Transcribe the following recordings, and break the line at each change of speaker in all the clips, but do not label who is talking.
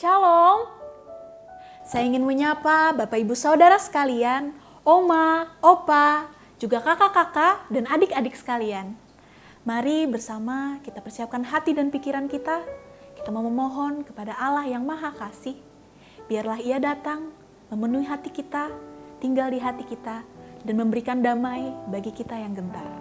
Shalom. Saya ingin menyapa Bapak Ibu Saudara sekalian, Oma, Opa, juga kakak-kakak dan adik-adik sekalian. Mari bersama kita persiapkan hati dan pikiran kita. Kita mau memohon kepada Allah yang Maha Kasih. Biarlah Ia datang, memenuhi hati kita, tinggal di hati kita, dan memberikan damai bagi kita yang gentar.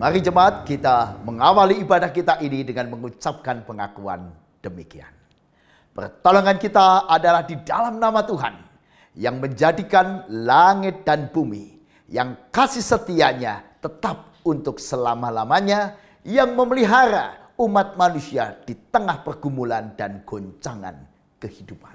Mari jemaat, kita mengawali ibadah kita ini dengan mengucapkan pengakuan demikian. Pertolongan kita adalah di dalam nama Tuhan yang menjadikan langit dan bumi, yang kasih setianya tetap untuk selama-lamanya, yang memelihara umat manusia di tengah pergumulan dan goncangan kehidupan.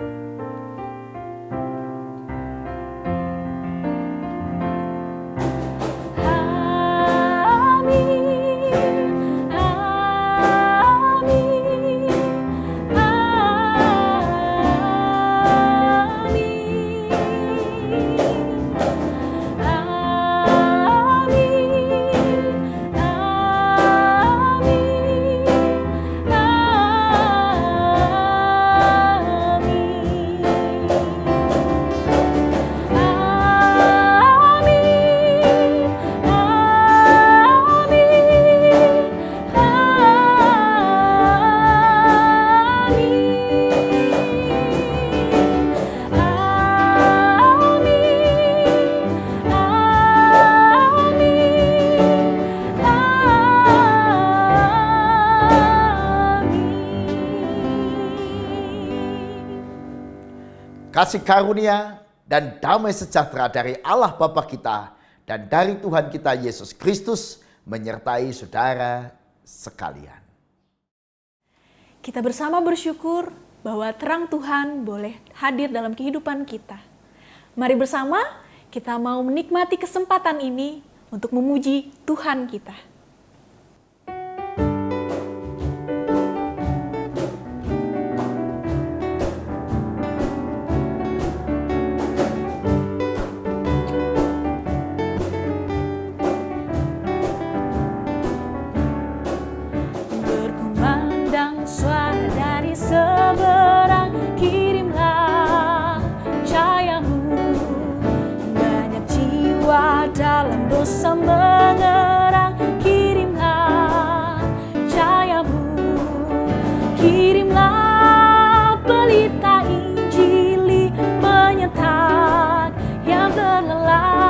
Kasih karunia dan damai sejahtera dari Allah Bapa kita dan dari Tuhan kita Yesus Kristus menyertai saudara sekalian.
Kita bersama bersyukur bahwa terang Tuhan boleh hadir dalam kehidupan kita. Mari bersama kita mau menikmati kesempatan ini untuk memuji Tuhan kita. Suara dari seberang, kirimlah cahayamu. Banyak jiwa dalam dosa mengerang, kirimlah cahayamu. Kirimlah pelita Injili penyetak yang terlelap.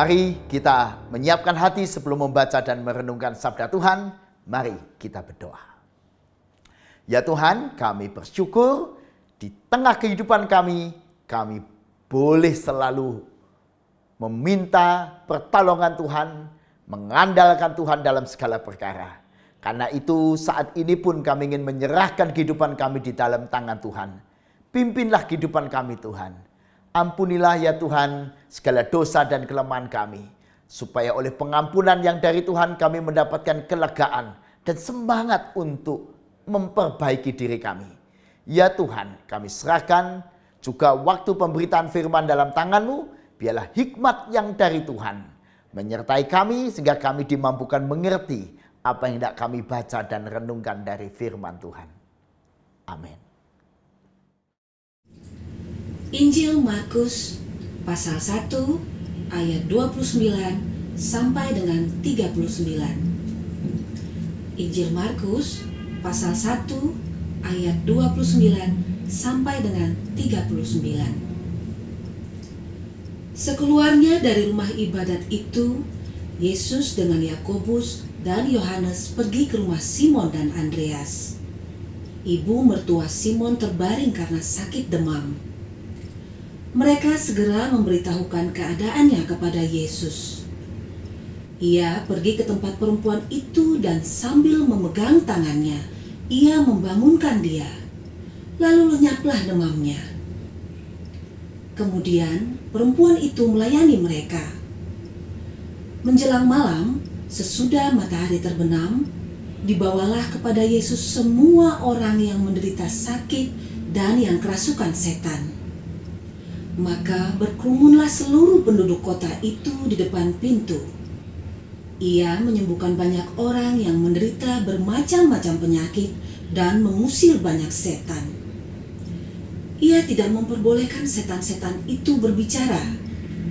Mari kita menyiapkan hati sebelum membaca dan merenungkan sabda Tuhan. Mari kita berdoa. Ya Tuhan, kami bersyukur di tengah kehidupan kami boleh selalu meminta pertolongan Tuhan, mengandalkan Tuhan dalam segala perkara. Karena itu saat ini pun kami ingin menyerahkan kehidupan kami di dalam tangan Tuhan. Pimpinlah kehidupan kami Tuhan. Ampunilah ya Tuhan segala dosa dan kelemahan kami. Supaya oleh pengampunan yang dari Tuhan kami mendapatkan kelegaan dan semangat untuk memperbaiki diri kami. Ya Tuhan, kami serahkan juga waktu pemberitaan firman dalam tangan-Mu. Biarlah hikmat yang dari Tuhan menyertai kami sehingga kami dimampukan mengerti apa yang hendak kami baca dan renungkan dari firman Tuhan. Amin.
Injil Markus pasal 1 ayat 29 sampai dengan 39. Injil Markus pasal 1 ayat 29 sampai dengan 39. Sekeluarnya dari rumah ibadat itu, Yesus dengan Yakobus dan Yohanes pergi ke rumah Simon dan Andreas. Ibu mertua Simon terbaring karena sakit demam. Mereka segera memberitahukan keadaannya kepada Yesus. Ia pergi ke tempat perempuan itu dan sambil memegang tangannya, ia membangunkan dia. Lalu lenyaplah demamnya. Kemudian perempuan itu melayani mereka. Menjelang malam, sesudah matahari terbenam, dibawalah kepada Yesus semua orang yang menderita sakit dan yang kerasukan setan. Maka berkerumunlah seluruh penduduk kota itu di depan pintu. Ia menyembuhkan banyak orang yang menderita bermacam-macam penyakit dan mengusir banyak setan. Ia tidak memperbolehkan setan-setan itu berbicara,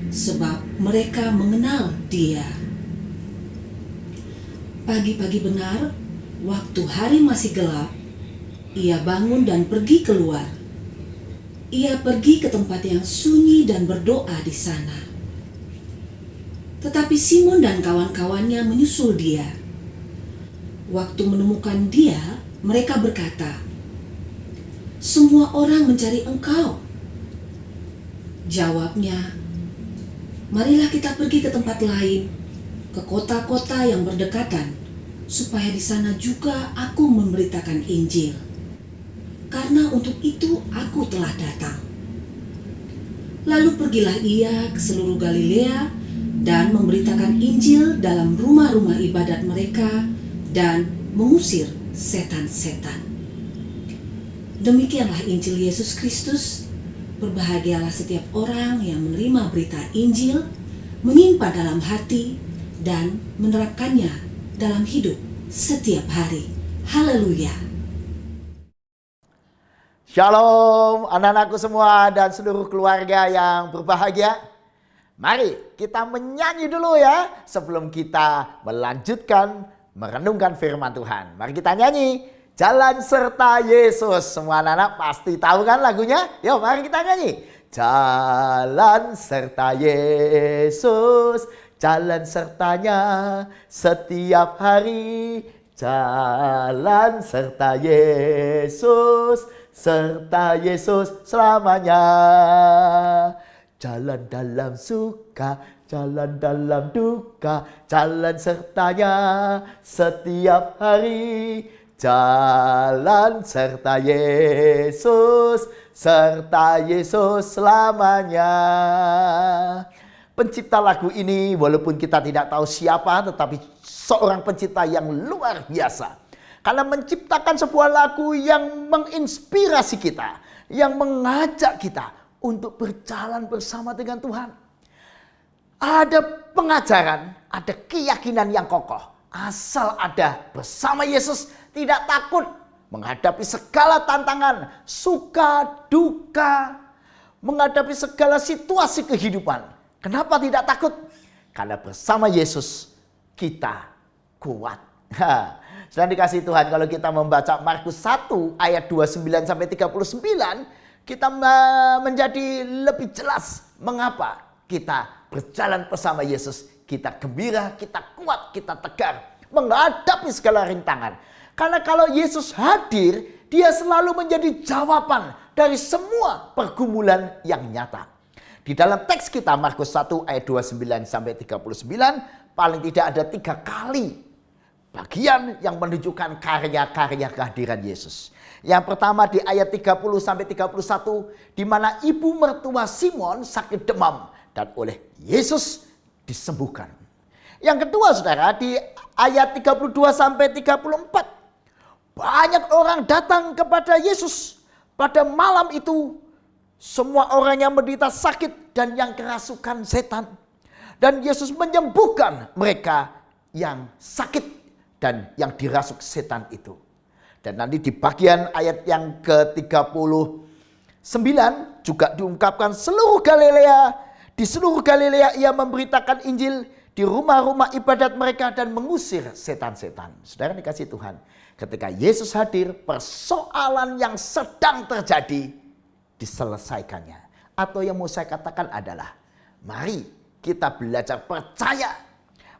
sebab mereka mengenal Dia. Pagi-pagi benar, waktu hari masih gelap, ia bangun dan pergi keluar. Ia pergi ke tempat yang sunyi dan berdoa di sana. Tetapi Simon dan kawan-kawannya menyusul dia. Waktu menemukan dia, mereka berkata, "Semua orang mencari engkau." Jawabnya, "Marilah kita pergi ke tempat lain, ke kota-kota yang berdekatan, supaya di sana juga aku memberitakan Injil. Karena untuk itu aku telah datang." Lalu pergilah ia ke seluruh Galilea dan memberitakan Injil dalam rumah-rumah ibadat mereka dan mengusir setan-setan. Demikianlah Injil Yesus Kristus. Berbahagialah setiap orang yang menerima berita Injil, menyimpan dalam hati, dan menerapkannya dalam hidup setiap hari. Haleluya.
Shalom anak-anakku semua dan seluruh keluarga yang berbahagia. Mari kita menyanyi dulu ya sebelum kita melanjutkan merenungkan firman Tuhan. Mari kita nyanyi Jalan Serta Yesus. Semua anak-anak pasti tahu kan lagunya? Yuk mari kita nyanyi. Jalan serta Yesus, jalan sertanya setiap hari. Jalan serta Yesus, serta Yesus selamanya. Jalan dalam suka, jalan dalam duka, jalan sertanya setiap hari. Jalan serta Yesus, serta Yesus selamanya. Pencipta lagu ini walaupun kita tidak tahu siapa, tetapi seorang pencipta yang luar biasa. Karena menciptakan sebuah lagu yang menginspirasi kita, yang mengajak kita untuk berjalan bersama dengan Tuhan. Ada pengajaran, ada keyakinan yang kokoh. Asal ada bersama Yesus, tidak takut menghadapi segala tantangan, suka, duka, menghadapi segala situasi kehidupan. Kenapa tidak takut? Karena bersama Yesus kita kuat. Sudah dikasih Tuhan, kalau kita membaca Markus 1 ayat 29 sampai 39, kita menjadi lebih jelas mengapa kita berjalan bersama Yesus, kita gembira, kita kuat, kita tegar menghadapi segala rintangan. Karena kalau Yesus hadir, dia selalu menjadi jawaban dari semua pergumulan yang nyata. Di dalam teks kita Markus 1 ayat 29 sampai 39, paling tidak ada 3 kali bagian yang menunjukkan karya-karya kehadiran Yesus. Yang pertama di ayat 30 sampai 31, di mana ibu mertua Simon sakit demam dan oleh Yesus disembuhkan. Yang kedua saudara, di ayat 32 sampai 34, banyak orang datang kepada Yesus. Pada malam itu, semua orang yang menderita sakit dan yang kerasukan setan. Dan Yesus menyembuhkan mereka yang sakit dan yang dirasuk setan itu. Dan nanti di bagian ayat yang ke-39 juga diungkapkan di seluruh Galilea ia memberitakan Injil di rumah-rumah ibadat mereka dan mengusir setan-setan. Saudara dikasih Tuhan, ketika Yesus hadir, persoalan yang sedang terjadi diselesaikannya. Atau yang mau saya katakan adalah, mari kita belajar percaya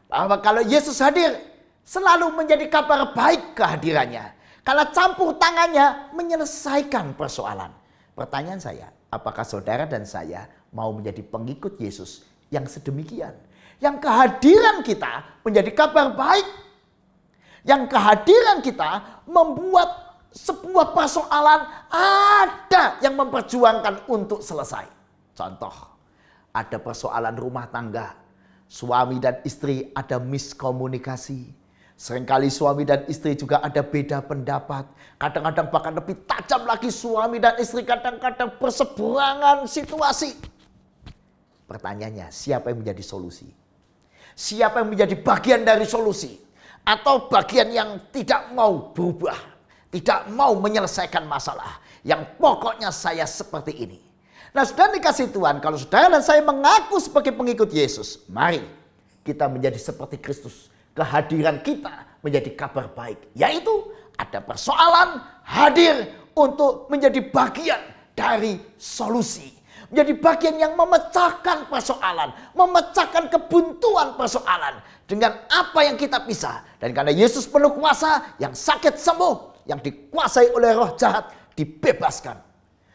bahwa kalau Yesus hadir, selalu menjadi kabar baik kehadirannya. Karena campur tangannya menyelesaikan persoalan. Pertanyaan saya, apakah saudara dan saya mau menjadi pengikut Yesus yang sedemikian? Yang kehadiran kita menjadi kabar baik. Yang kehadiran kita membuat sebuah persoalan ada yang memperjuangkan untuk selesai. Contoh, ada persoalan rumah tangga. Suami dan istri ada miskomunikasi. Seringkali suami dan istri juga ada beda pendapat. Kadang-kadang bahkan lebih tajam lagi, suami dan istri kadang-kadang berseberangan situasi. Pertanyaannya, siapa yang menjadi solusi? Siapa yang menjadi bagian dari solusi? Atau bagian yang tidak mau berubah, tidak mau menyelesaikan masalah, yang pokoknya saya seperti ini. Nah, sudah dikasih Tuhan, kalau saudara dan saya mengaku sebagai pengikut Yesus, mari kita menjadi seperti Kristus. Kehadiran kita menjadi kabar baik, yaitu ada persoalan, hadir untuk menjadi bagian dari solusi. Menjadi bagian yang memecahkan persoalan, memecahkan kebuntuan persoalan dengan apa yang kita bisa. Dan karena Yesus penuh kuasa, yang sakit sembuh, yang dikuasai oleh roh jahat dibebaskan.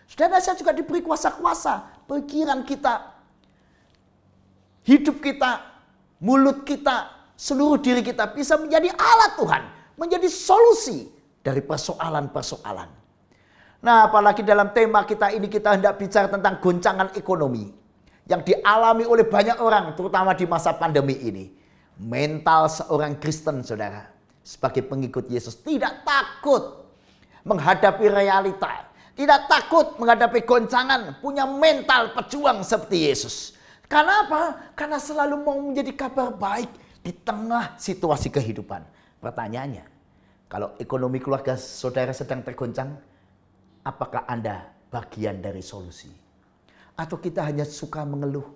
Saudara, saya juga diberi kuasa-kuasa. Pikiran kita, hidup kita, mulut kita, seluruh diri kita bisa menjadi alat Tuhan, menjadi solusi dari persoalan-persoalan. Nah, apalagi dalam tema kita ini kita hendak bicara tentang goncangan ekonomi yang dialami oleh banyak orang, terutama di masa pandemi ini. Mental seorang Kristen, saudara, sebagai pengikut Yesus tidak takut menghadapi realita, tidak takut menghadapi goncangan, punya mental pejuang seperti Yesus. Karena apa? Karena selalu mau menjadi kabar baik di tengah situasi kehidupan. Pertanyaannya, kalau ekonomi keluarga saudara sedang tergoncang, apakah Anda bagian dari solusi? Atau kita hanya suka mengeluh?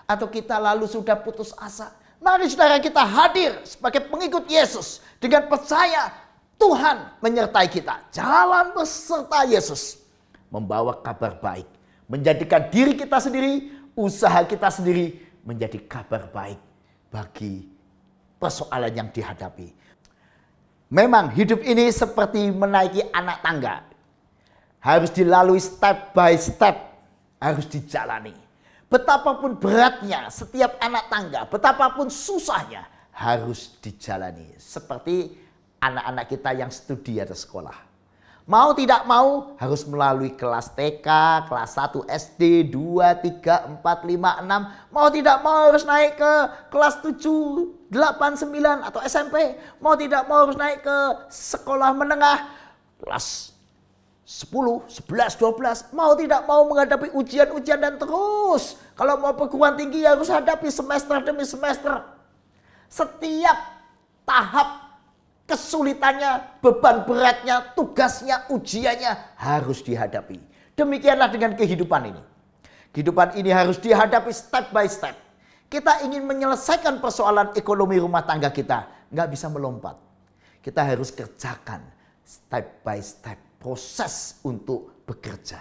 Atau kita lalu sudah putus asa? Mari saudara kita hadir sebagai pengikut Yesus dengan percaya Tuhan menyertai kita. Jalan beserta Yesus membawa kabar baik, menjadikan diri kita sendiri, usaha kita sendiri menjadi kabar baik bagi persoalan yang dihadapi. Memang hidup ini seperti menaiki anak tangga. Harus dilalui step by step, harus dijalani. Betapapun beratnya setiap anak tangga, betapapun susahnya harus dijalani. Seperti anak-anak kita yang studi atau sekolah. Mau tidak mau harus melalui kelas TK, kelas 1 SD, 2, 3, 4, 5, 6. Mau tidak mau harus naik ke kelas 7, 8, 9 atau SMP. Mau tidak mau harus naik ke sekolah menengah kelas 10, 11, 12. Mau tidak mau menghadapi ujian-ujian dan terus. Kalau mau perguruan tinggi harus hadapi semester demi semester. Setiap tahap kesulitannya, beban beratnya, tugasnya, ujiannya harus dihadapi. Demikianlah dengan kehidupan ini. Kehidupan ini harus dihadapi step by step. Kita ingin menyelesaikan persoalan ekonomi rumah tangga kita, nggak bisa melompat. Kita harus kerjakan step by step proses untuk bekerja,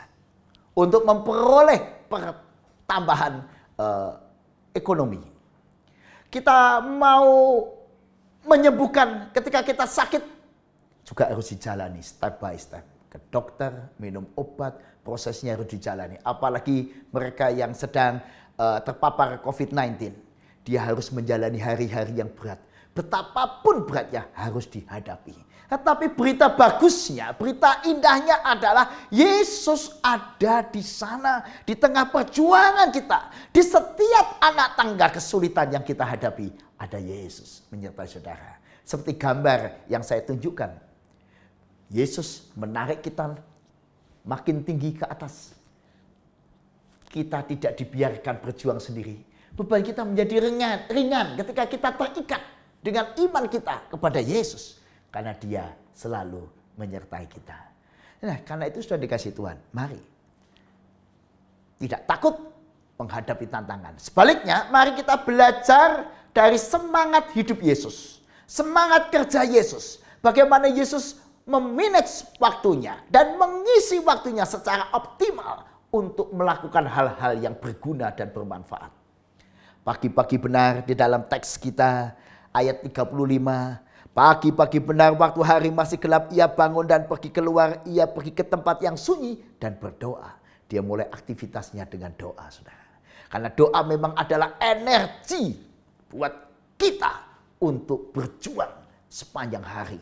untuk memperoleh pertambahan ekonomi. Kita mau menyembuhkan ketika kita sakit, juga harus dijalani step by step. Ke dokter, minum obat, prosesnya harus dijalani. Apalagi mereka yang sedang terpapar COVID-19. Dia harus menjalani hari-hari yang berat. Betapapun beratnya harus dihadapi. Tetapi berita bagusnya, berita indahnya adalah Yesus ada di sana. Di tengah perjuangan kita. Di setiap anak tangga kesulitan yang kita hadapi. Ada Yesus menyertai saudara. Seperti gambar yang saya tunjukkan. Yesus menarik kita makin tinggi ke atas. Kita tidak dibiarkan berjuang sendiri. Beban kita menjadi ringan ketika kita terikat dengan iman kita kepada Yesus. Karena dia selalu menyertai kita. Nah, karena itu sudah dikasih Tuhan. Mari. Tidak takut menghadapi tantangan. Sebaliknya, mari kita belajar dari semangat hidup Yesus. Semangat kerja Yesus. Bagaimana Yesus memanage waktunya. Dan mengisi waktunya secara optimal. Untuk melakukan hal-hal yang berguna dan bermanfaat. Pagi-pagi benar di dalam teks kita. Ayat 35. Pagi-pagi benar waktu hari masih gelap ia bangun dan pergi keluar. Ia pergi ke tempat yang sunyi dan berdoa. Dia mulai aktivitasnya dengan doa, saudara. Karena doa memang adalah energi buat kita untuk berjuang sepanjang hari.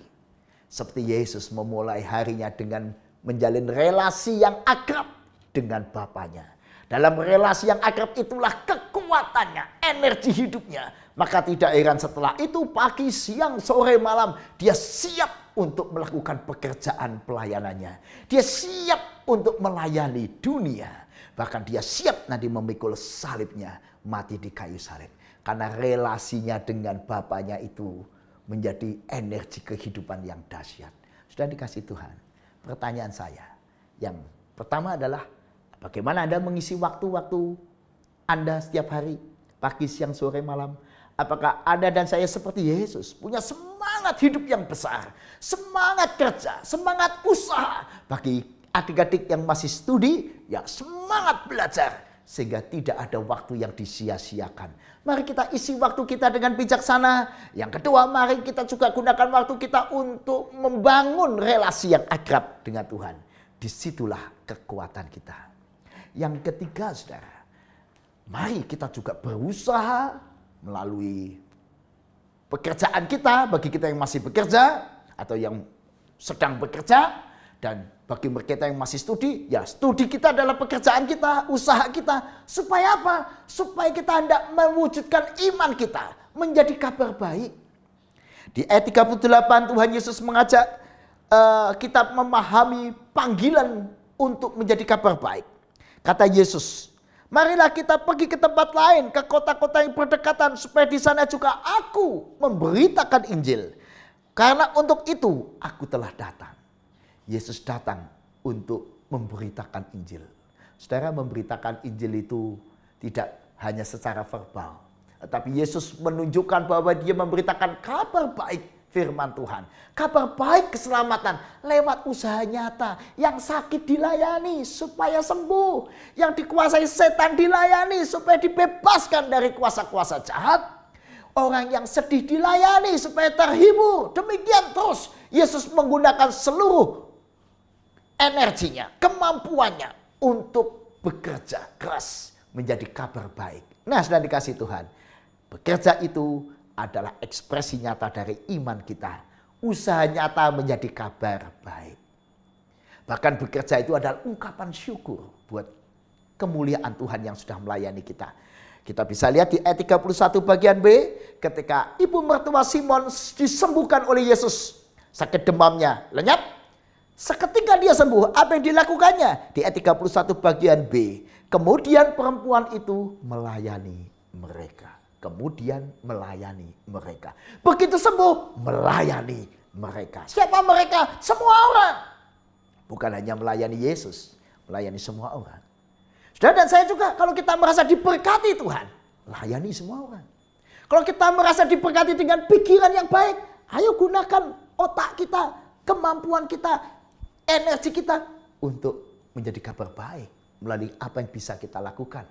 Seperti Yesus memulai harinya dengan menjalin relasi yang akrab dengan Bapanya. Dalam relasi yang akrab itulah kekuatannya, energi hidupnya. Maka tidak heran setelah itu pagi, siang, sore, malam. Dia siap untuk melakukan pekerjaan pelayanannya. Dia siap untuk melayani dunia. Bahkan dia siap nanti memikul salibnya. Mati di kayu salib. Karena relasinya dengan Bapanya itu menjadi energi kehidupan yang dahsyat. Sudah dikasih Tuhan. Pertanyaan saya yang pertama adalah bagaimana Anda mengisi waktu-waktu Anda setiap hari? Pagi, siang, sore, malam. Apakah Anda dan saya seperti Yesus punya semangat hidup yang besar, semangat kerja, semangat usaha. Bagi adik-adik yang masih studi, ya semangat belajar sehingga tidak ada waktu yang disia-siakan. Mari kita isi waktu kita dengan bijaksana. Yang kedua, mari kita juga gunakan waktu kita untuk membangun relasi yang akrab dengan Tuhan. Disitulah kekuatan kita. Yang ketiga, saudara, mari kita juga berusaha melalui pekerjaan kita, bagi kita yang masih bekerja atau yang sedang bekerja, dan bagi kita yang masih studi, ya studi kita adalah pekerjaan kita, usaha kita. Supaya apa? Supaya kita hendak mewujudkan iman kita menjadi kabar baik. Di ayat 38 Tuhan Yesus mengajak kita memahami panggilan untuk menjadi kabar baik. Kata Yesus, marilah kita pergi ke tempat lain, ke kota-kota yang berdekatan, supaya di sana juga aku memberitakan Injil. Karena untuk itu aku telah datang. Yesus datang untuk memberitakan Injil. Saudara, memberitakan Injil itu tidak hanya secara verbal. Tetapi Yesus menunjukkan bahwa dia memberitakan kabar baik firman Tuhan. Kabar baik keselamatan lewat usaha nyata. Yang sakit dilayani supaya sembuh. Yang dikuasai setan dilayani supaya dibebaskan dari kuasa-kuasa jahat. Orang yang sedih dilayani supaya terhibur. Demikian terus Yesus menggunakan seluruh energinya, kemampuannya untuk bekerja keras menjadi kabar baik. Nah, sudah dikasih Tuhan. Bekerja itu adalah ekspresi nyata dari iman kita. Usaha nyata menjadi kabar baik. Bahkan bekerja itu adalah ungkapan syukur buat kemuliaan Tuhan yang sudah melayani kita. Kita bisa lihat di ayat 31 bagian B, ketika ibu mertua Simon disembuhkan oleh Yesus. Sakit demamnya lenyap. Seketika dia sembuh, apa yang dilakukannya? Di ayat 31 bagian B. Kemudian perempuan itu melayani mereka. Kemudian melayani mereka. Begitu sembuh, melayani mereka. Siapa mereka? Semua orang. Bukan hanya melayani Yesus, melayani semua orang. Saudara dan saya juga, kalau kita merasa diberkati Tuhan, layani semua orang. Kalau kita merasa diberkati dengan pikiran yang baik, ayo gunakan otak kita, kemampuan kita, energi kita untuk menjadi kabar baik melalui apa yang bisa kita lakukan.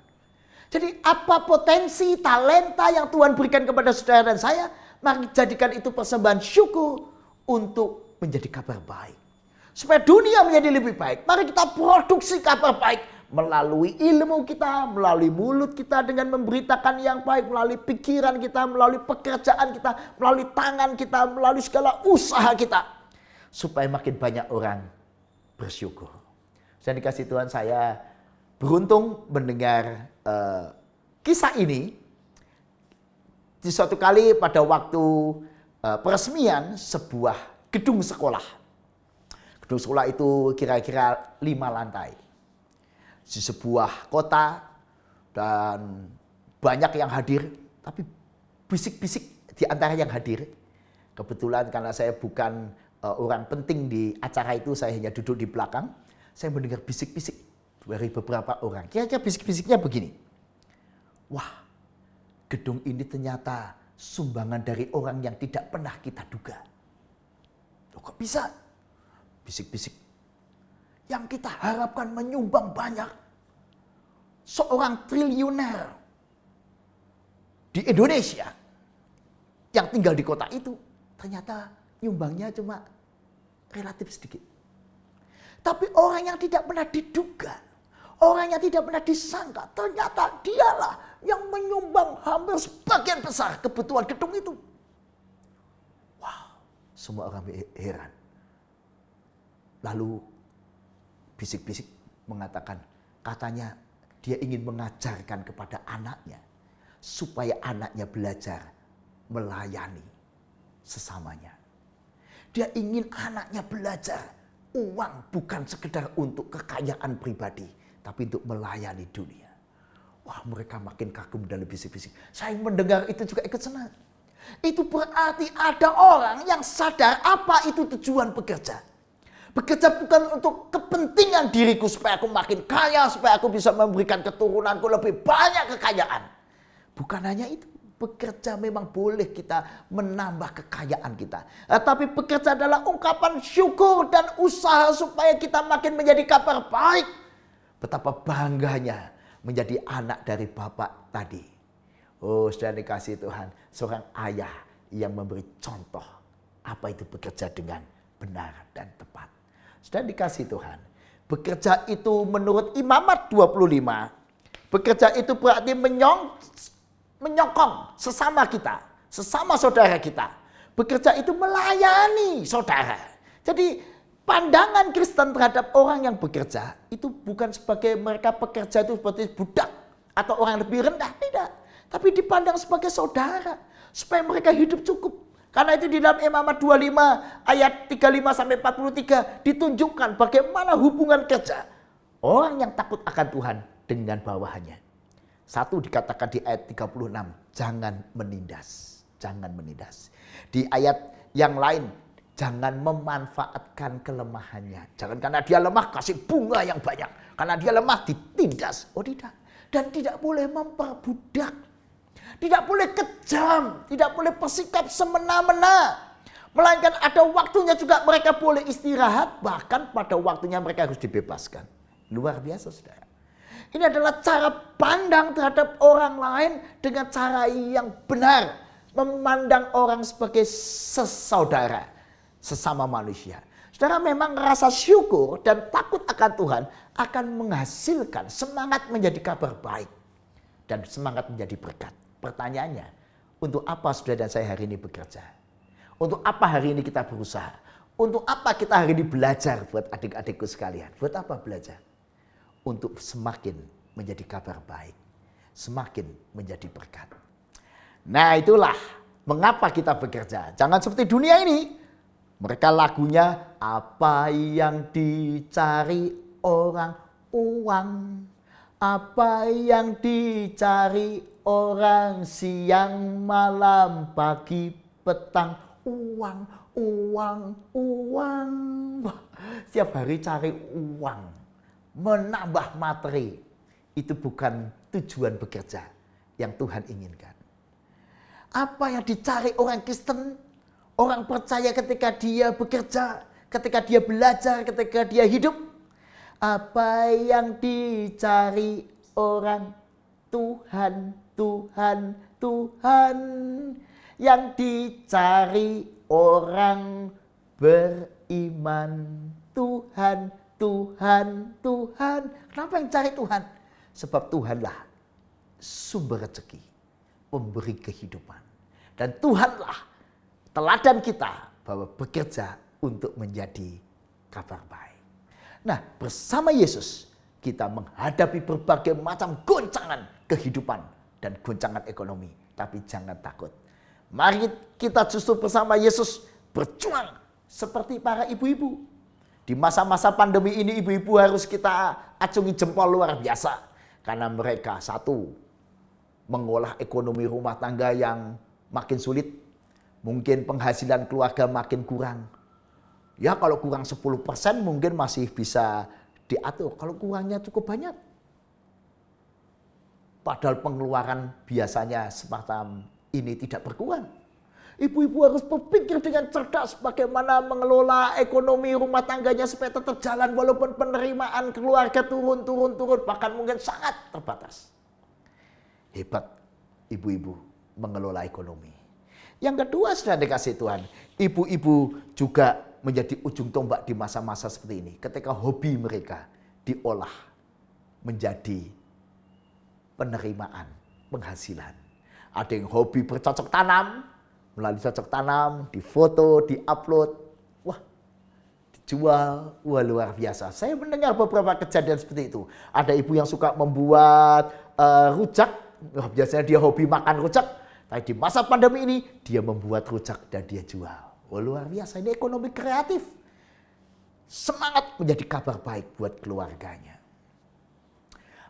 Jadi apa potensi, talenta yang Tuhan berikan kepada saudara dan saya, mari jadikan itu persembahan syukur untuk menjadi kabar baik. Supaya dunia menjadi lebih baik, mari kita produksi kabar baik. Melalui ilmu kita, melalui mulut kita dengan memberitakan yang baik, melalui pikiran kita, melalui pekerjaan kita, melalui tangan kita, melalui segala usaha kita. Supaya makin banyak orang bersyukur. Dan dikasih Tuhan, saya beruntung mendengar kisah ini. Di suatu kali pada waktu peresmian sebuah gedung sekolah. Gedung sekolah itu kira-kira 5 lantai. Di sebuah kota dan banyak yang hadir, tapi bisik-bisik di antara yang hadir. Kebetulan karena saya bukan orang penting di acara itu, saya hanya duduk di belakang. Saya mendengar bisik-bisik dari beberapa orang. Kira-kira bisik-bisiknya begini. Wah, gedung ini ternyata sumbangan dari orang yang tidak pernah kita duga. Loh, kok bisa? Bisik-bisik. Yang kita harapkan menyumbang banyak. Seorang triliuner di Indonesia yang tinggal di kota itu, ternyata nyumbangnya cuma relatif sedikit. Tapi orang yang tidak pernah diduga, orang yang tidak pernah disangka, ternyata dialah yang menyumbang hampir sebagian besar kebutuhan gedung itu. Wow, semua orang heran. Lalu bisik-bisik mengatakan, katanya dia ingin mengajarkan kepada anaknya supaya anaknya belajar melayani sesamanya. Dia ingin anaknya belajar uang bukan sekedar untuk kekayaan pribadi, tapi untuk melayani dunia. Wah, mereka makin kagum dan bisik-bisik. Saya mendengar itu juga ikut senang. Itu berarti ada orang yang sadar apa itu tujuan bekerja. Bekerja bukan untuk kepentingan diriku supaya aku makin kaya, supaya aku bisa memberikan keturunanku lebih banyak kekayaan. Bukan hanya itu, bekerja memang boleh kita menambah kekayaan kita. Tapi bekerja adalah ungkapan syukur dan usaha supaya kita makin menjadi kabar baik. Betapa bangganya menjadi anak dari Bapak tadi. Oh, sudah dikasih Tuhan, seorang ayah yang memberi contoh apa itu bekerja dengan benar dan tepat. Sudah dikasih Tuhan. Bekerja itu menurut Imamat 25. Bekerja itu berarti menyokong sesama kita. Sesama saudara kita. Bekerja itu melayani saudara. Jadi pandangan Kristen terhadap orang yang bekerja itu bukan sebagai mereka pekerja itu seperti budak. Atau orang yang lebih rendah. Tidak. Tapi dipandang sebagai saudara. Supaya mereka hidup cukup. Karena itu di dalam Imamat 25 ayat 35-43 ditunjukkan bagaimana hubungan kerja orang yang takut akan Tuhan dengan bawahannya. Satu dikatakan di ayat 36, jangan menindas. Jangan menindas. Di ayat yang lain, jangan memanfaatkan kelemahannya. Jangan karena dia lemah kasih bunga yang banyak. Karena dia lemah ditindas. Oh tidak. Dan tidak boleh memperbudak. Tidak boleh kejam, tidak boleh bersikap semena-mena. Melainkan ada waktunya juga mereka boleh istirahat, bahkan pada waktunya mereka harus dibebaskan. Luar biasa, saudara. Ini adalah cara pandang terhadap orang lain dengan cara yang benar. Memandang orang sebagai sesaudara, sesama manusia. Saudara, memang rasa syukur dan takut akan Tuhan akan menghasilkan semangat menjadi kabar baik. Dan semangat menjadi berkat. Pertanyaannya, untuk apa saudara dan saya hari ini bekerja? Untuk apa hari ini kita berusaha? Untuk apa kita hari ini belajar buat adik-adikku sekalian? Buat apa belajar? Untuk semakin menjadi kabar baik. Semakin menjadi berkat. Nah, itulah mengapa kita bekerja. Jangan seperti dunia ini. Mereka lagunya, apa yang dicari orang uang. Apa yang dicari orang siang, malam, pagi, petang, uang, uang, uang. Wah, setiap hari cari uang, menambah materi. Itu bukan tujuan bekerja yang Tuhan inginkan. Apa yang dicari orang Kristen, orang percaya ketika dia bekerja, ketika dia belajar, ketika dia hidup. Apa yang dicari orang Tuhan, Tuhan, Tuhan yang dicari orang beriman. Tuhan, Tuhan, Tuhan. Kenapa yang cari Tuhan? Sebab Tuhanlah sumber rezeki, pemberi kehidupan. Dan Tuhanlah teladan kita bahwa bekerja untuk menjadi kabar baik. Nah, bersama Yesus kita menghadapi berbagai macam goncangan kehidupan dan goncangan ekonomi. Tapi jangan takut. Mari kita justru bersama Yesus berjuang seperti para ibu-ibu. Di masa-masa pandemi ini ibu-ibu harus kita acungi jempol luar biasa. Karena mereka satu, mengolah ekonomi rumah tangga yang makin sulit. Mungkin penghasilan keluarga makin kurang. Ya kalau kurang 10% mungkin masih bisa diatur. Kalau kurangnya cukup banyak. Padahal pengeluaran biasanya semacam ini tidak berkurang. Ibu-ibu harus berpikir dengan cerdas bagaimana mengelola ekonomi rumah tangganya supaya tetap jalan walaupun penerimaan keluarga turun, bahkan mungkin sangat terbatas. Hebat ibu-ibu mengelola ekonomi. Yang kedua sudah dikasih Tuhan, ibu-ibu juga menjadi ujung tombak di masa-masa seperti ini. Ketika hobi mereka diolah menjadi penerimaan, penghasilan. Ada yang hobi bercocok tanam, melalui cocok tanam, difoto, diupload, wah dijual, wah luar biasa. Saya mendengar beberapa kejadian seperti itu. Ada ibu yang suka membuat rujak, biasanya dia hobi makan rujak, tapi di masa pandemi ini dia membuat rujak dan dia jual. Wah luar biasa, ini ekonomi kreatif. Semangat menjadi kabar baik buat keluarganya.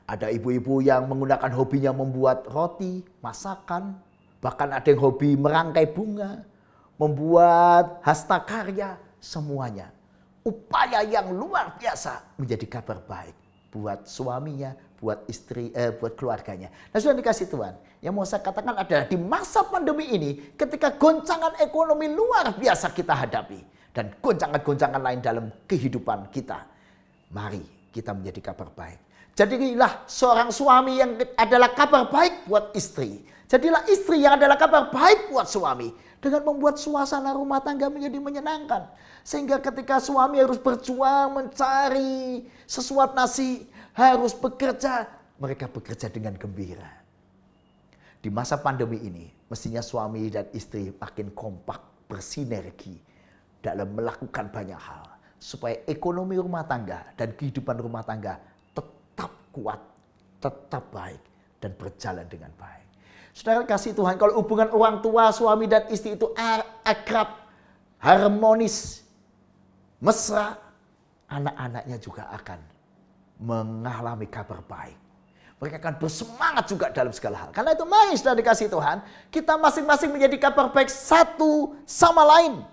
Ada ibu-ibu yang menggunakan hobinya membuat roti, masakan, bahkan ada yang hobi merangkai bunga, membuat hasta karya, semuanya. Upaya yang luar biasa menjadi kabar baik buat suaminya, buat istri, buat keluarganya. Nah sudah dikasih Tuhan, yang mau saya katakan adalah di masa pandemi ini, ketika goncangan ekonomi luar biasa kita hadapi, dan goncangan-goncangan lain dalam kehidupan kita, mari kita menjadi kabar baik. Jadilah seorang suami yang adalah kabar baik buat istri. Jadilah istri yang adalah kabar baik buat suami. Dengan membuat suasana rumah tangga menjadi menyenangkan. Sehingga ketika suami harus berjuang mencari sesuap nasi, harus bekerja, mereka bekerja dengan gembira. Di masa pandemi ini, mestinya suami dan istri makin kompak, bersinergi dalam melakukan banyak hal. Supaya ekonomi rumah tangga dan kehidupan rumah tangga tetap kuat, tetap baik, dan berjalan dengan baik. Saudara kasih Tuhan, kalau hubungan orang tua, suami dan istri itu akrab, harmonis, mesra, anak-anaknya juga akan mengalami kabar baik. Mereka akan bersemangat juga dalam segala hal. Karena itu mari sudah dikasih Tuhan, kita masing-masing menjadi kabar baik satu sama lain.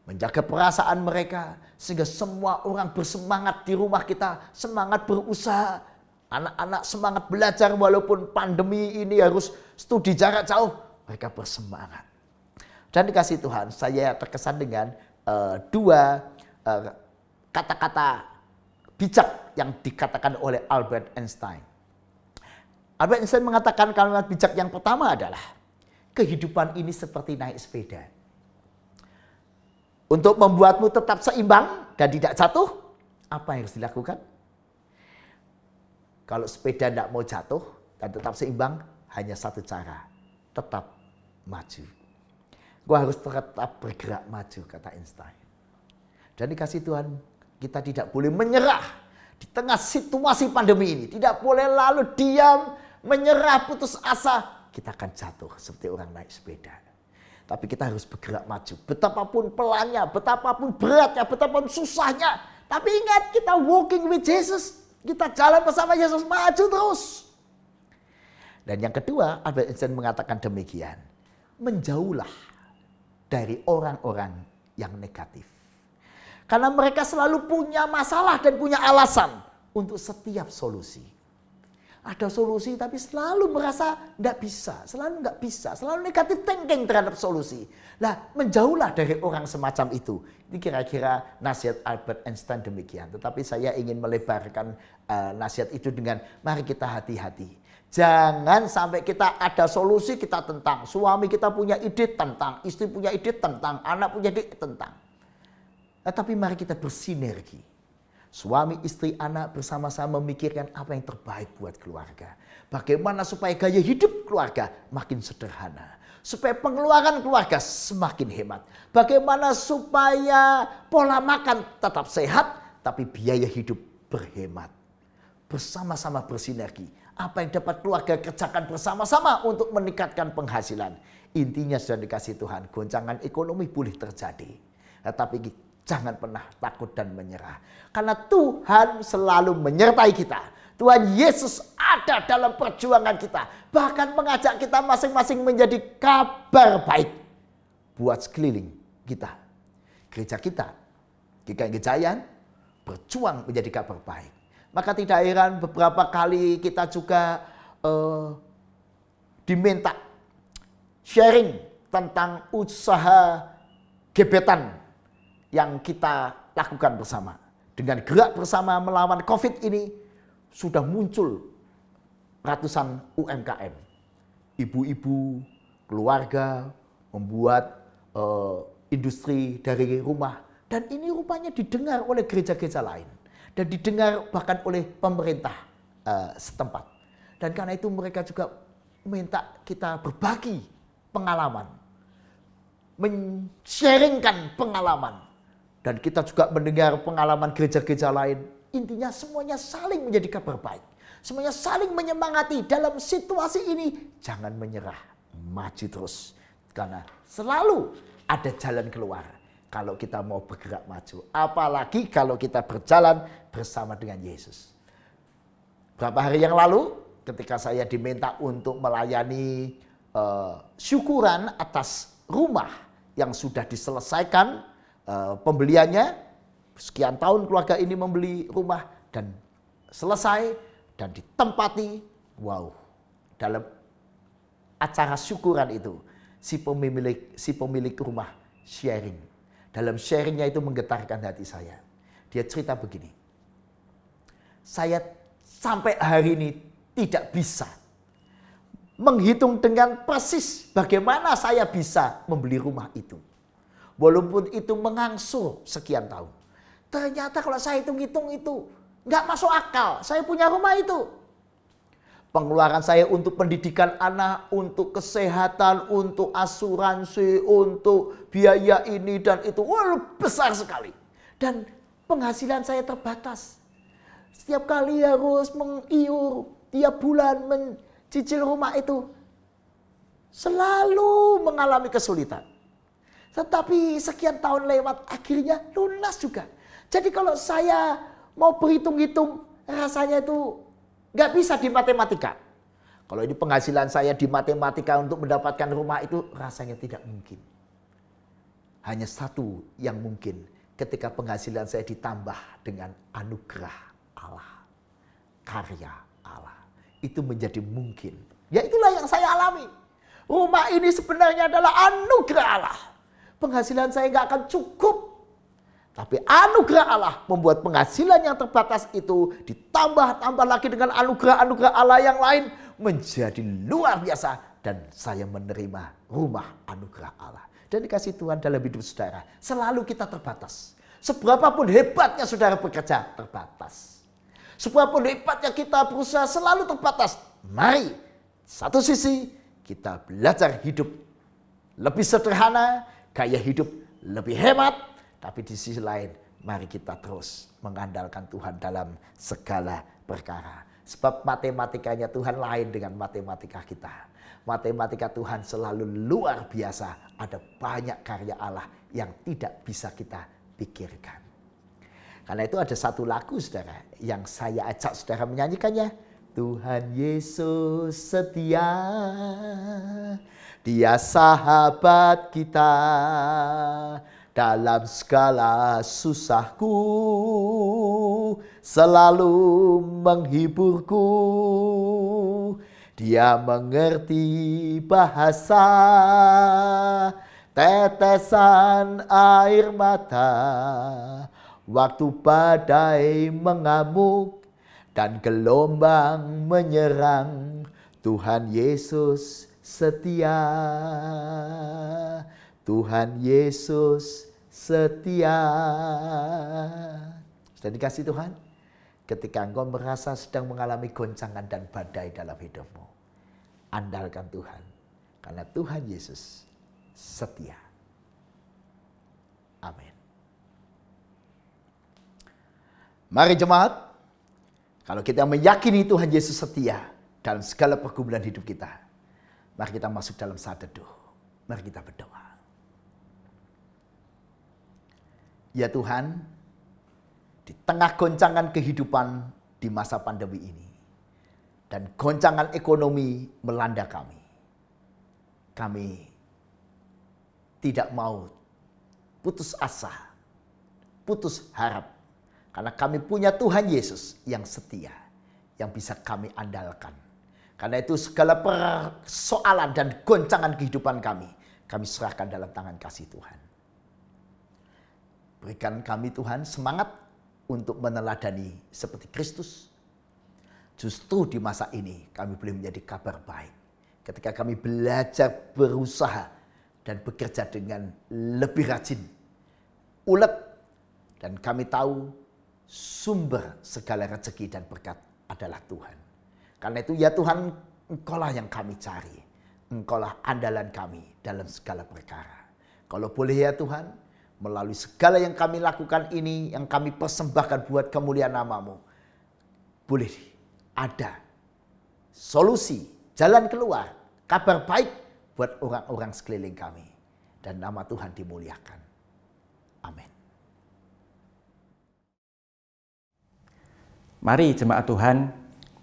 Menjaga perasaan mereka, sehingga semua orang bersemangat di rumah kita, semangat berusaha. Anak-anak semangat belajar walaupun pandemi ini harus studi jarak jauh. Mereka bersemangat. Dan dikasih Tuhan, saya terkesan dengan dua kata-kata bijak yang dikatakan oleh Albert Einstein. Albert Einstein mengatakan kalimat bijak yang pertama adalah, kehidupan ini seperti naik sepeda. Untuk membuatmu tetap seimbang dan tidak jatuh, apa yang harus dilakukan? Kalau sepeda tidak mau jatuh dan tetap seimbang, hanya satu cara, tetap maju. Gua harus tetap bergerak maju, kata Einstein. Dan dikasih Tuhan, kita tidak boleh menyerah di tengah situasi pandemi ini. Tidak boleh lalu diam, menyerah, putus asa. Kita akan jatuh seperti orang naik sepeda. Tapi kita harus bergerak maju. Betapapun pelannya, betapapun beratnya, betapapun susahnya. Tapi ingat, kita walking with Jesus. Kita jalan bersama Yesus, maju terus. Dan yang kedua, Albert Einstein mengatakan demikian. Menjauhlah dari orang-orang yang negatif. Karena mereka selalu punya masalah dan punya alasan untuk setiap solusi. Ada solusi tapi selalu merasa nggak bisa, selalu negatif thinking terhadap solusi. Nah, menjauhlah dari orang semacam itu. Ini kira-kira nasihat Albert Einstein demikian. Tetapi saya ingin melebarkan nasihat itu dengan mari kita hati-hati. Jangan sampai kita ada solusi kita tentang, suami kita punya ide tentang, istri punya ide tentang, anak punya ide tentang. Tapi mari kita bersinergi. Suami, istri, anak bersama-sama memikirkan apa yang terbaik buat keluarga. Bagaimana supaya gaya hidup keluarga makin sederhana. Supaya pengeluaran keluarga semakin hemat. Bagaimana supaya pola makan tetap sehat, tapi biaya hidup berhemat. Bersama-sama bersinergi. Apa yang dapat keluarga kerjakan bersama-sama untuk meningkatkan penghasilan. Intinya sudah dikasih Tuhan, goncangan ekonomi boleh terjadi. Tetapi jangan pernah takut dan menyerah. Karena Tuhan selalu menyertai kita. Tuhan Yesus ada dalam perjuangan kita. Bahkan mengajak kita masing-masing menjadi kabar baik buat sekeliling kita. Gereja kita, GKI Gejayan, berjuang menjadi kabar baik. Maka tidak heran beberapa kali kita juga diminta sharing tentang usaha gebetan yang kita lakukan bersama. Dengan gerak bersama melawan COVID ini sudah muncul ratusan UMKM. Ibu-ibu, keluarga membuat industri dari rumah. Dan ini rupanya didengar oleh gereja-gereja lain. Dan didengar bahkan oleh pemerintah setempat. Dan karena itu mereka juga minta kita berbagi pengalaman. Men-sharingkan pengalaman. Dan kita juga mendengar pengalaman gereja-gereja lain. Intinya semuanya saling menjadi kabar baik. Semuanya saling menyemangati dalam situasi ini. Jangan menyerah, maju terus. Karena selalu ada jalan keluar. Kalau kita mau bergerak maju. Apalagi kalau kita berjalan bersama dengan Yesus. Beberapa hari yang lalu ketika saya diminta untuk melayani syukuran atas rumah yang sudah diselesaikan pembeliannya. Sekian tahun keluarga ini membeli rumah dan selesai dan ditempati. Wow, dalam acara syukuran itu si pemilik rumah sharing. Dalam sharingnya itu menggetarkan hati saya. Dia cerita begini. Saya sampai hari ini tidak bisa menghitung dengan persis bagaimana saya bisa membeli rumah itu. Walaupun itu mengangsur sekian tahun. Ternyata kalau saya hitung-hitung itu nggak masuk akal. Saya punya rumah itu. Pengeluaran saya untuk pendidikan anak, untuk kesehatan, untuk asuransi, untuk biaya ini dan itu. Wah, besar sekali. Dan penghasilan saya terbatas. Setiap kali harus mengiur, tiap bulan mencicil rumah itu. Selalu mengalami kesulitan. Tetapi sekian tahun lewat akhirnya lunas juga. Jadi kalau saya mau berhitung-hitung rasanya itu nggak bisa di matematika. Kalau ini penghasilan saya di matematika untuk mendapatkan rumah itu rasanya tidak mungkin. Hanya satu yang mungkin ketika penghasilan saya ditambah dengan anugerah Allah. Karya Allah. Itu menjadi mungkin. Ya itulah yang saya alami. Rumah ini sebenarnya adalah anugerah Allah. Penghasilan saya nggak akan cukup. Tapi anugerah Allah membuat penghasilan yang terbatas itu ditambah-tambah lagi dengan anugerah-anugerah Allah yang lain menjadi luar biasa. Dan saya menerima rumah anugerah Allah. Dan dikasih Tuhan dalam hidup saudara. Selalu kita terbatas. Seberapapun hebatnya saudara bekerja, terbatas. Seberapapun hebatnya kita berusaha selalu terbatas. Mari, satu sisi kita belajar hidup lebih sederhana, gaya hidup lebih hemat. Tapi di sisi lain, mari kita terus mengandalkan Tuhan dalam segala perkara. Sebab matematikanya Tuhan lain dengan matematika kita. Matematika Tuhan selalu luar biasa. Ada banyak karya Allah yang tidak bisa kita pikirkan. Karena itu ada satu lagu saudara yang saya ajak saudara menyanyikannya. Tuhan Yesus setia, Dia sahabat kita. Dalam segala susahku selalu menghiburku. Dia mengerti bahasa tetesan air mata. Waktu badai mengamuk dan gelombang menyerang. Tuhan Yesus setia. Tuhan Yesus setia. Sudah dikasih Tuhan? Ketika engkau merasa sedang mengalami goncangan dan badai dalam hidupmu, andalkan Tuhan. Karena Tuhan Yesus setia. Amin. Mari jemaat, kalau kita meyakini Tuhan Yesus setia dalam segala pergumulan hidup kita, mari kita masuk dalam saat teduh. Mari kita berdoa. Ya Tuhan, di tengah goncangan kehidupan di masa pandemi ini, dan goncangan ekonomi melanda kami tidak mau putus asa, putus harap, karena kami punya Tuhan Yesus yang setia, yang bisa kami andalkan. Karena itu segala persoalan dan goncangan kehidupan kami serahkan dalam tangan kasih Tuhan. Berikan kami Tuhan semangat untuk meneladani seperti Kristus. Justru di masa ini kami boleh menjadi kabar baik. Ketika kami belajar berusaha dan bekerja dengan lebih rajin, ulet, dan kami tahu sumber segala rezeki dan berkat adalah Tuhan. Karena itu ya Tuhan, Engkaulah yang kami cari. Engkaulah andalan kami dalam segala perkara. Kalau boleh ya Tuhan, melalui segala yang kami lakukan ini, yang kami persembahkan buat kemuliaan nama-Mu, boleh ada solusi, jalan keluar, kabar baik buat orang-orang sekeliling kami. Dan nama Tuhan dimuliakan. Amin.
Mari jemaat Tuhan,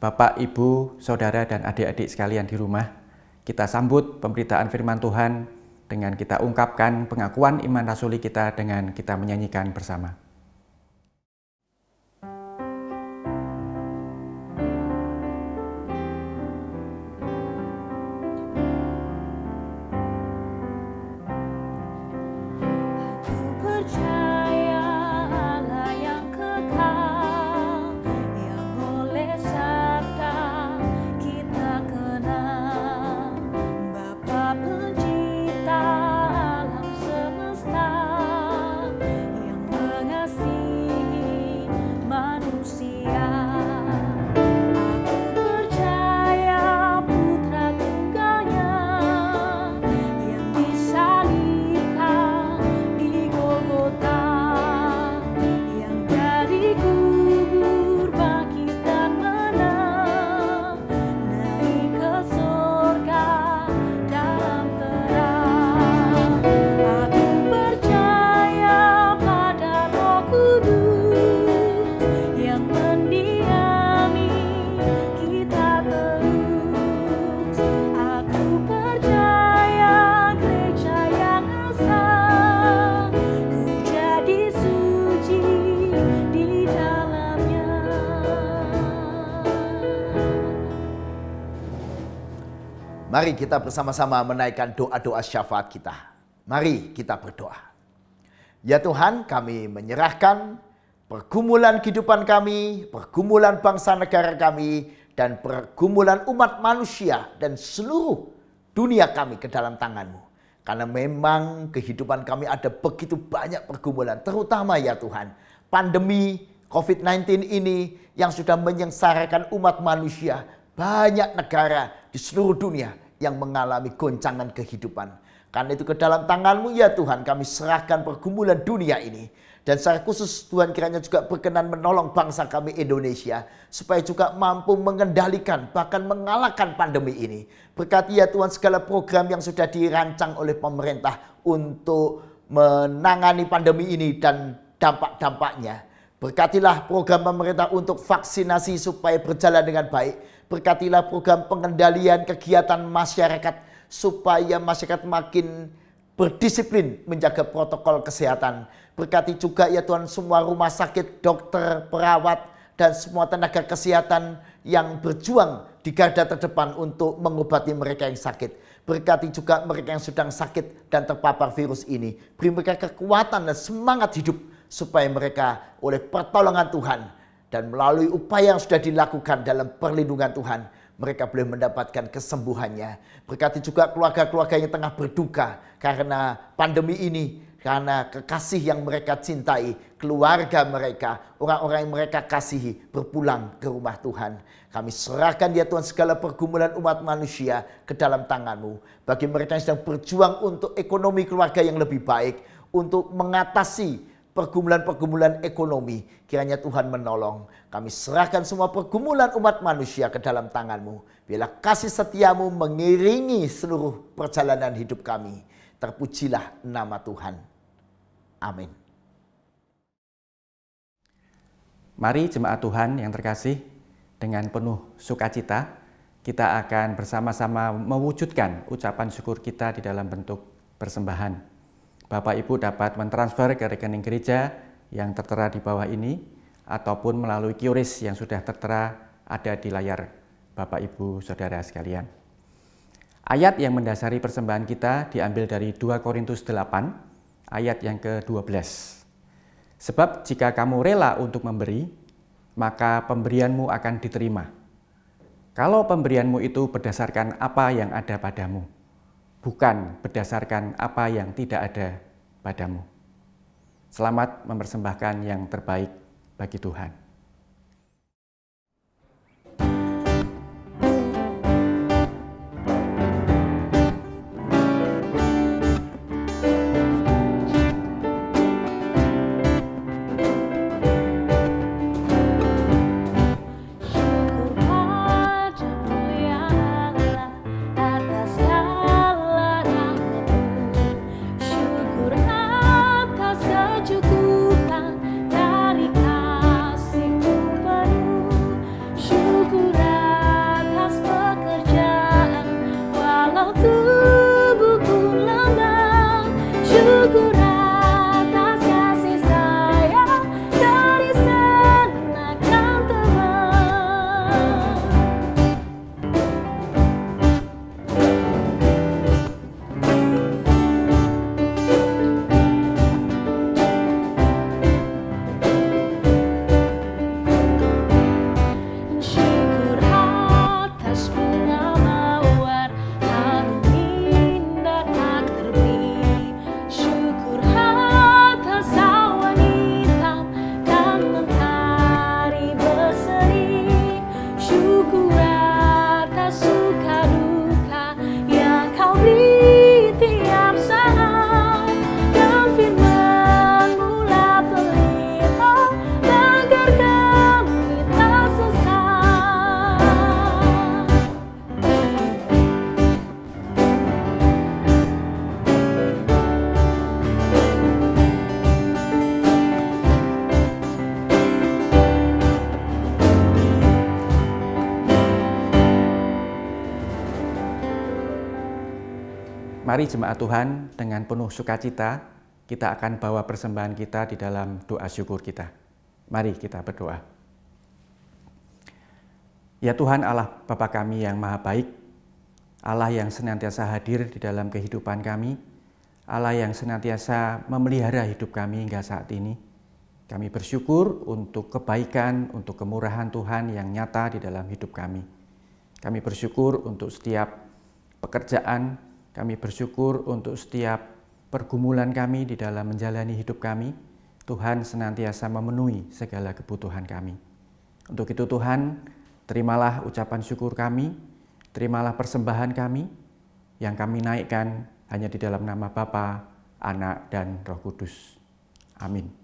Bapak, Ibu, Saudara, dan adik-adik sekalian di rumah, kita sambut pemberitaan firman Tuhan dengan kita ungkapkan pengakuan iman rasuli kita dengan kita menyanyikan bersama.
Mari kita bersama-sama menaikkan doa-doa syafaat kita. Mari kita berdoa. Ya Tuhan, kami menyerahkan pergumulan kehidupan kami, pergumulan bangsa negara kami, dan pergumulan umat manusia dan seluruh dunia kami ke dalam tangan-Mu. Karena memang kehidupan kami ada begitu banyak pergumulan, terutama ya Tuhan, pandemi COVID-19 ini yang sudah menyengsarakan umat manusia. Banyak negara di seluruh dunia yang mengalami goncangan kehidupan. Karena itu ke dalam tangan-Mu ya Tuhan, kami serahkan pergumulan dunia ini. Dan secara khusus Tuhan kiranya juga berkenan menolong bangsa kami Indonesia, supaya juga mampu mengendalikan bahkan mengalahkan pandemi ini. Berkati ya Tuhan segala program yang sudah dirancang oleh pemerintah untuk menangani pandemi ini dan dampak-dampaknya. Berkatilah program pemerintah untuk vaksinasi supaya berjalan dengan baik. Berkatilah program pengendalian kegiatan masyarakat supaya masyarakat makin berdisiplin menjaga protokol kesehatan. Berkati juga ya Tuhan semua rumah sakit, dokter, perawat, dan semua tenaga kesehatan yang berjuang di garda terdepan untuk mengobati mereka yang sakit. Berkati juga mereka yang sedang sakit dan terpapar virus ini. Beri mereka kekuatan dan semangat hidup supaya mereka oleh pertolongan Tuhan dan melalui upaya yang sudah dilakukan dalam perlindungan Tuhan mereka boleh mendapatkan kesembuhannya. Berkati juga keluarga-keluarga yang tengah berduka karena pandemi ini, karena kekasih yang mereka cintai, keluarga mereka, orang-orang yang mereka kasihi berpulang ke rumah Tuhan. Kami serahkan ya Tuhan segala pergumulan umat manusia ke dalam tangan-Mu. Bagi mereka yang sedang berjuang untuk ekonomi keluarga yang lebih baik, untuk mengatasi pergumulan-pergumulan ekonomi, kiranya Tuhan menolong. Kami serahkan semua pergumulan umat manusia ke dalam tangan-Mu. Biarlah kasih setia-Mu mengiringi seluruh perjalanan hidup kami. Terpujilah nama Tuhan. Amin.
Mari jemaat Tuhan yang terkasih, dengan penuh sukacita kita akan bersama-sama mewujudkan ucapan syukur kita di dalam bentuk persembahan. Bapak Ibu dapat mentransfer ke rekening gereja yang tertera di bawah ini ataupun melalui QRIS yang sudah tertera ada di layar Bapak Ibu Saudara sekalian. Ayat yang mendasari persembahan kita diambil dari 2 Korintus 8 ayat yang ke-12. Sebab jika kamu rela untuk memberi, maka pemberianmu akan diterima. Kalau pemberianmu itu berdasarkan apa yang ada padamu, bukan berdasarkan apa yang tidak ada padamu. Selamat mempersembahkan yang terbaik bagi Tuhan. Mari jemaat Tuhan, dengan penuh sukacita kita akan bawa persembahan kita di dalam doa syukur kita. Mari kita berdoa. Ya Tuhan Allah Bapa kami yang maha baik, Allah yang senantiasa hadir di dalam kehidupan kami, Allah yang senantiasa memelihara hidup kami hingga saat ini. Kami bersyukur untuk kebaikan, untuk kemurahan Tuhan yang nyata di dalam hidup kami. Kami bersyukur untuk setiap pekerjaan, kami bersyukur untuk setiap pergumulan kami di dalam menjalani hidup kami. Tuhan senantiasa memenuhi segala kebutuhan kami. Untuk itu Tuhan, terimalah ucapan syukur kami, terimalah persembahan kami yang kami naikkan hanya di dalam nama Bapa, Anak, dan Roh Kudus. Amin.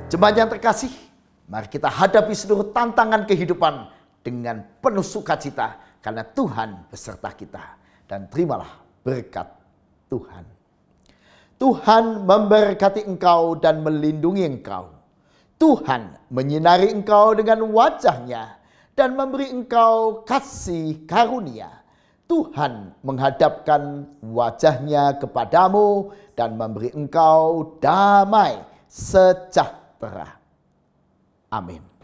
Jemaat yang terkasih, mari kita hadapi seluruh tantangan kehidupan dengan penuh sukacita karena Tuhan beserta kita. Dan terimalah berkat Tuhan. Tuhan memberkati engkau dan melindungi engkau. Tuhan menyinari engkau dengan wajah-Nya dan memberi engkau kasih karunia. Tuhan menghadapkan wajah-Nya kepadamu dan memberi engkau damai sejahtera. Amin.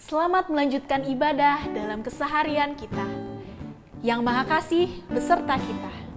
Selamat melanjutkan ibadah dalam keseharian kita. Yang Maha Kasih beserta kita.